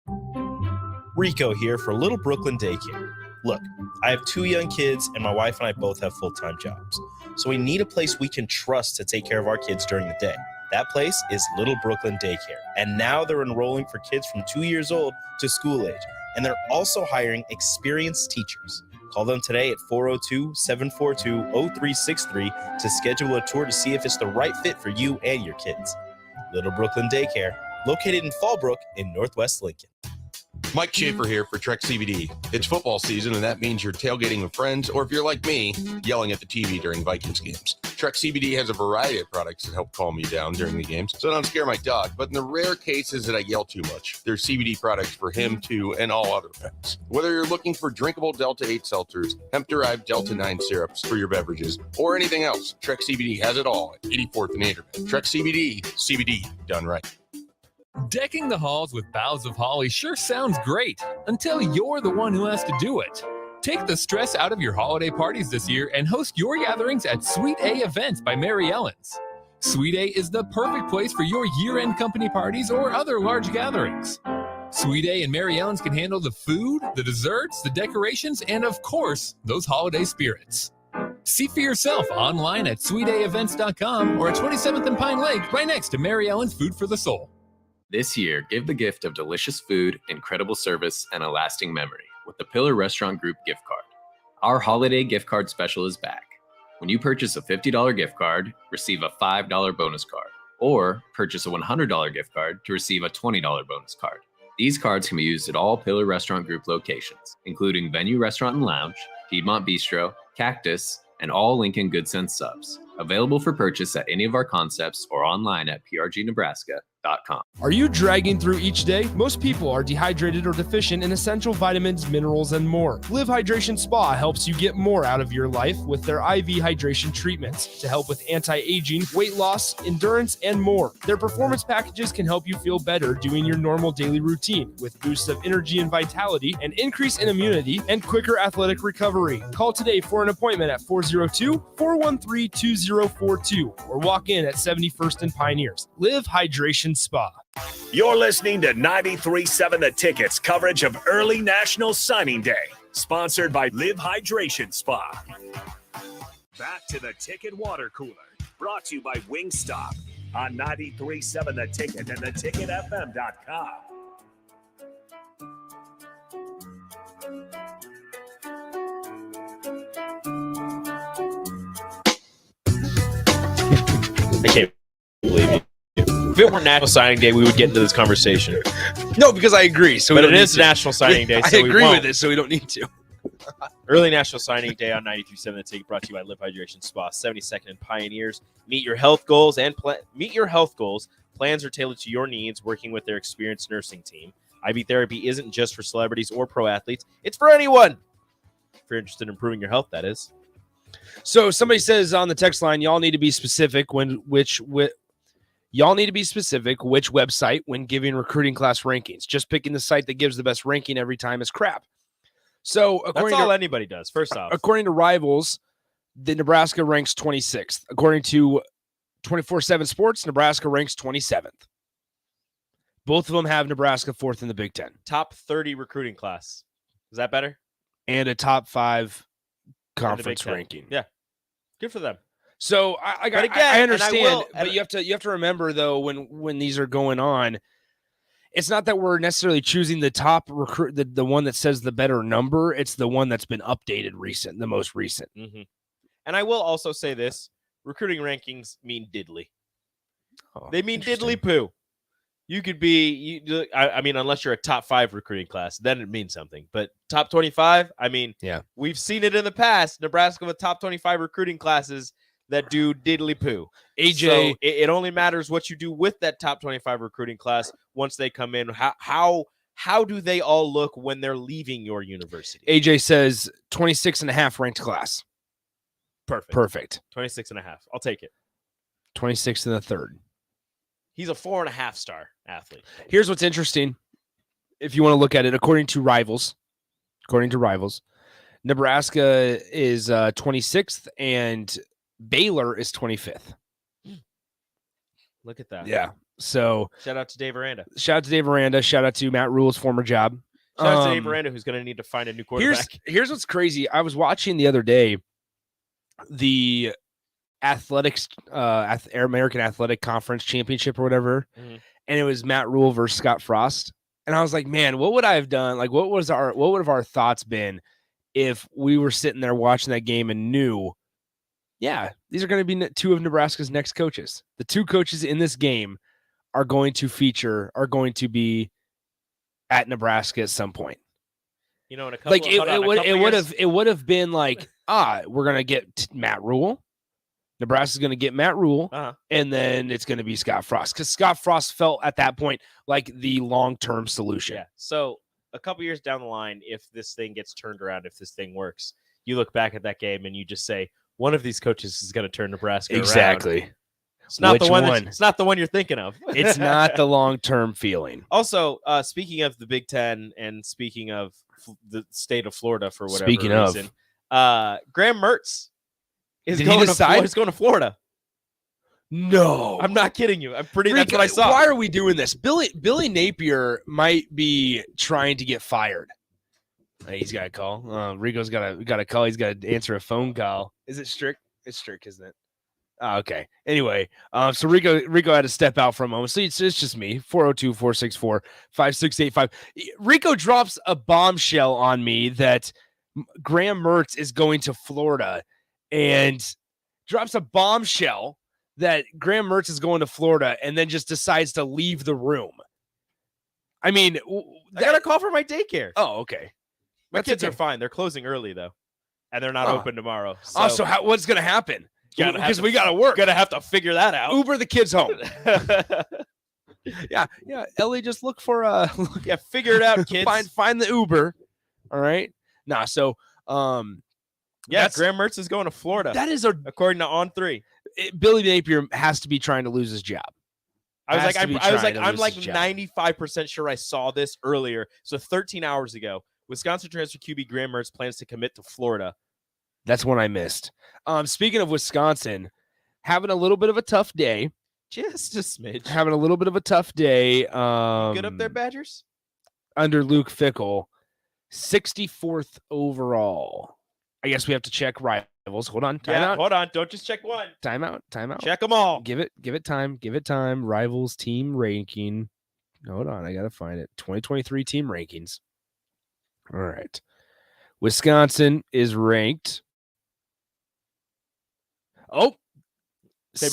Rico here for Little Brooklyn Daycare. Look, I have 2 young kids, and my wife and I both have full-time jobs. So we need a place we can trust to take care of our kids during the day. That place is Little Brooklyn Daycare. And now they're enrolling for kids from 2 years old to school age. And they're also hiring experienced teachers. Call them today at 402-742-0363 to schedule a tour to see if it's the right fit for you and your kids. Little Brooklyn Daycare, located in Fallbrook in Northwest Lincoln. Mike Schaefer here for Trek CBD. It's football season, and that means you're tailgating with friends, or if you're like me, yelling at the TV during Vikings games. Trek CBD has a variety of products that help calm me down during the games, so I don't scare my dog. But in the rare cases that I yell too much, there's CBD products for him, too, and all other pets. Whether you're looking for drinkable Delta 8 seltzers, hemp-derived Delta 9 syrups for your beverages, or anything else, Trek CBD has it all at 84th and Anderman. Trek CBD, CBD done right. Decking the halls with boughs of holly sure sounds great until you're the one who has to do it. Take the stress out of your holiday parties this year and host your gatherings at Suite A Events by Mary Ellen's. Suite A is the perfect place for your year-end company parties or other large gatherings. Suite A and Mary Ellen's can handle the food, the desserts, the decorations, and of course, those holiday spirits. See for yourself online at suiteaevents.com or at 27th and Pine Lake, right next to Mary Ellen's Food for the Soul. This year, give the gift of delicious food, incredible service, and a lasting memory with the Pillar Restaurant Group gift card. Our holiday gift card special is back. When you purchase a $50 gift card, receive a $5 bonus card, or purchase a $100 gift card to receive a $20 bonus card. These cards can be used at all Pillar Restaurant Group locations, including Venue Restaurant and Lounge, Piedmont Bistro, Cactus, and all Lincoln Good Sense subs. Available for purchase at any of our concepts or online at prgnebraska.com. Are you dragging through each day? Most people are dehydrated or deficient in essential vitamins, minerals, and more. Live Hydration Spa helps you get more out of your life with their IV hydration treatments to help with anti-aging, weight loss, endurance, and more. Their performance packages can help you feel better doing your normal daily routine with boosts of energy and vitality, an increase in immunity, and quicker athletic recovery. Call today for an appointment at 402-413-2042 or walk in at 71st and Pioneers. Live Hydration Spa. You're listening to 93.7 The Ticket's coverage of early National Signing Day, sponsored by Live Hydration Spa. Back to the Ticket Water Cooler, brought to you by Wingstop on 93.7 The Ticket and theticketfm.com. I can't believe it. If it were National Signing Day, we would get into this conversation. No, because I agree. So but it is National Signing Day. I So agree we with it, so we don't need to. Early National Signing Day on 93.7 The Ticket, brought to you by Live Hydration Spa, 72nd and Pioneers. Meet your health goals and meet your health goals. Plans are tailored to your needs, working with their experienced nursing team. IV therapy isn't just for celebrities or pro athletes; it's for anyone. If you're interested in improving your health, that is. So somebody says on the text line, y'all need to be specific which website when giving recruiting class rankings. Just picking the site that gives the best ranking every time is crap. So That's all anybody does. First off, according to Rivals, the Nebraska ranks 26th. According to 24/7 Sports, Nebraska ranks 27th. Both of them have Nebraska 4th in the Big Ten. top 30 recruiting class. Is that better? And a top 5 conference ranking. Yeah, good for them. So I understand, but you have to remember though when these are going on, it's not that we're necessarily choosing the top recruit, the one that says the better number. It's the one that's been updated the most recent. Mm-hmm. And I will also say this: recruiting rankings mean diddly. They mean diddly poo. You could be, I mean, unless you're a top 5 recruiting class, then it means something. But top 25, I mean, yeah, we've seen it in the past. Nebraska with top 25 recruiting classes that do diddly poo. AJ, so it only matters what you do with that top 25 recruiting class once they come in. How do they all look when they're leaving your university? AJ says 26.5 ranked class. Perfect. 26.5. I'll take it. 26th and the 3rd. He's a 4.5 star athlete. Here's what's interesting. If you want to look at it, according to Rivals, Nebraska is 26th, and Baylor is 25th. Look at that. Yeah. So shout out to Dave Aranda. Shout out to Matt Rule's former job. Shout out to Dave Aranda, who's going to need to find a new quarterback. Here's what's crazy. I was watching the other day the athletics, American Athletic Conference Championship or whatever, and it was Matt Rule versus Scott Frost. And I was like, man, what would I have done? Like, what would have our thoughts been if we were sitting there watching that game and knew, yeah, these are going to be two of Nebraska's next coaches. The two coaches in this game are going to be at Nebraska at some point. You know, in a couple it would have been like, we're going to get Matt Rule. Nebraska's going to get Matt Rule, and then it's going to be Scott Frost, because Scott Frost felt at that point like the long-term solution. Yeah. So a couple years down the line, if this thing gets turned around, if this thing works, you look back at that game and you just say, one of these coaches is going to turn Nebraska exactly. around. It's not the one. It's not the one you're thinking of. It's not the long-term feeling. Also, speaking of the Big Ten and speaking of the state of Florida, for whatever reason, Graham Mertz is going to Florida. No, I'm not kidding you. That's what I saw. Why are we doing this? Billy Napier might be trying to get fired. He's got a call. Rico's got a call. He's got to answer a phone call. Is it Strick? It's Strick, isn't it? Oh, okay. Anyway, so Rico had to step out for a moment. So it's just me. 402-464-5685. Rico drops a bombshell on me that Graham Mertz is going to Florida, and drops a bombshell that Graham Mertz is going to Florida, and then just decides to leave the room. I mean, I got a call from my daycare. Oh, okay. My kids are fine. They're closing early, though, and they're not open tomorrow. So what's going to happen? Because we got to work. Gonna have to figure that out. Uber the kids home. yeah. Ellie, just look for figure it out, kids. Find the Uber. All right. So Graham Mertz is going to Florida. That is according to On3. Billy Napier has to be trying to lose his job. I'm like 95% sure I saw this earlier. So 13 hours ago, Wisconsin transfer QB Graham Mertz plans to commit to Florida. That's one I missed. Speaking of Wisconsin, having a little bit of a tough day. Just a smidge. Having a little bit of a tough day. Good up there, Badgers? Under Luke Fickell. 64th overall. I guess we have to check rivals. Hold on. Time out. Hold on. Don't just check one. Time out. Check them all. Give it time. Rivals team ranking. Hold on. I got to find it. 2023 team rankings. All right. Wisconsin is ranked. They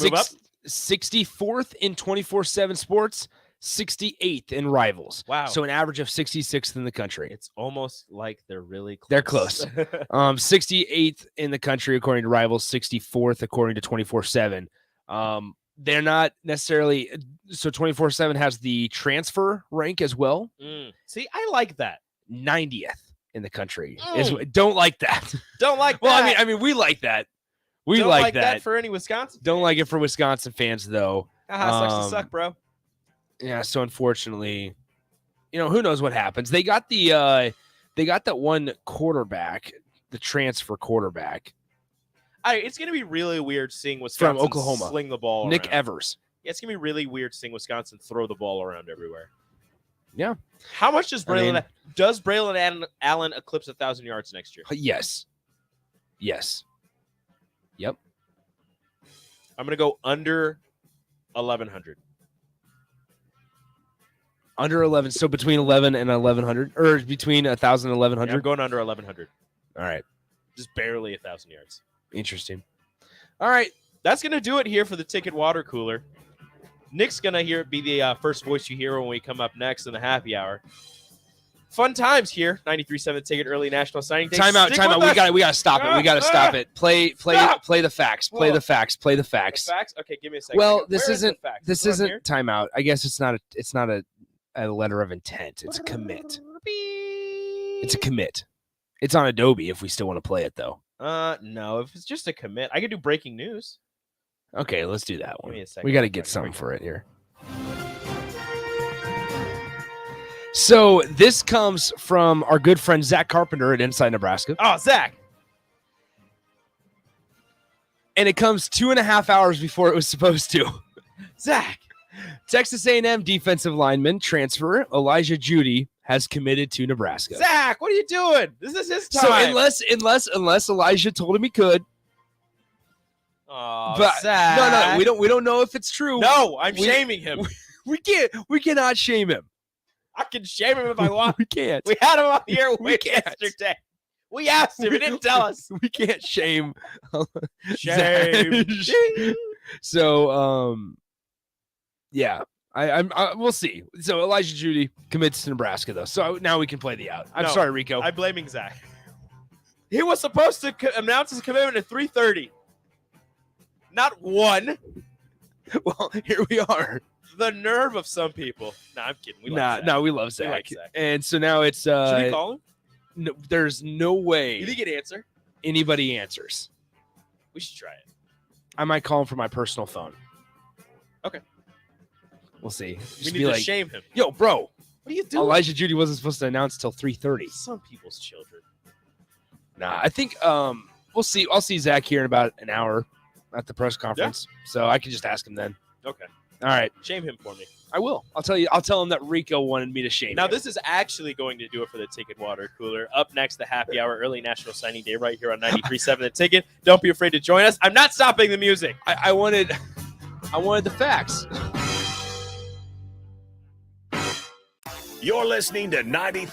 move up? 64th in 24/7 Sports, 68th in Rivals. Wow. So an average of 66th in the country. It's almost like they're really close. They're close. 68th in the country according to Rivals, 64th according to 24/7. They're not necessarily – so 24/7 has the transfer rank as well. See, I like that. 90th in the country. Don't like that. Don't like that. Well, I mean, we like that. We don't like that for any Wisconsin. Don't like it for Wisconsin fans, though. Sucks to suck, bro. Yeah, so unfortunately, who knows what happens. They got that one quarterback, the transfer quarterback. It's going to be really weird seeing Wisconsin from Oklahoma sling the ball Nick around. Evers. Yeah, it's going to be really weird seeing Wisconsin throw the ball around everywhere. Yeah. How much does Braylon Allen eclipse 1,000 yards next year? Yes. Yep. I'm going to go under 1,100. Under 11. So between 11 and 1,100, or between 1,000 and 1,100? Yeah, I'm going under 1,100. All right. Just barely 1,000 yards. Interesting. All right. That's going to do it here for the Ticket Water Cooler. Nick's going to be the first voice you hear when we come up next in the happy hour. Fun times here. 93.7 Ticket early national signing day. Time out. We got to stop it. We got to stop it. Play the facts. Play the facts. The facts? Okay, give me a second. Well, this isn't timeout. I guess it's not a letter of intent. It's a commit. It's on Adobe if we still want to play it though. No, if it's just a commit, I could do breaking news. Okay, let's do that one. Give me a second. We got to get something for it here. So this comes from our good friend Zach Carpenter at Inside Nebraska. Oh, Zach. And it comes 2.5 hours before it was supposed to. Zach. Texas A&M defensive lineman transfer Elijah Judy has committed to Nebraska. Zach, what are you doing? This is his time. So unless Elijah told him he could. Oh, But Zach. no, we don't know if it's true. No, I'm shaming him. We cannot shame him. I can shame him if I want. We can't. We had him on here We can't. yesterday. We asked him. He didn't tell us. We can't shame. Shame. So, yeah, we'll see. So Elijah Judy commits to Nebraska, though. So now we can play the out. I'm sorry, Rico. I'm blaming Zach. He was supposed to announce his commitment at 3:30. Not 1. Well, here we are. The nerve of some people. Nah, I'm kidding. We love Zach. No, we love Zach. like Zach. And so now it's Should we call him? No, there's no way You think he'd answer? anybody answers. We should try it. I might call him from my personal phone. Okay. We'll see. We Just need be to like, shame him. yo, bro, What are you doing? Elijah Judy wasn't supposed to announce till 3:30. Some people's children. Nah, I think we'll see. I'll see Zach here in about an hour at the press conference, so I can just ask him then. Okay. All right, Shame him for me. I will. I'll tell him that Rico wanted me to shame Now, him. this is actually going to do it for the Ticket Water Cooler. Up next, the Happy Hour Early National Signing Day right here on 93.7 The Ticket. Don't be afraid to join us. I'm not stopping the music. I wanted the facts. You're listening to 93.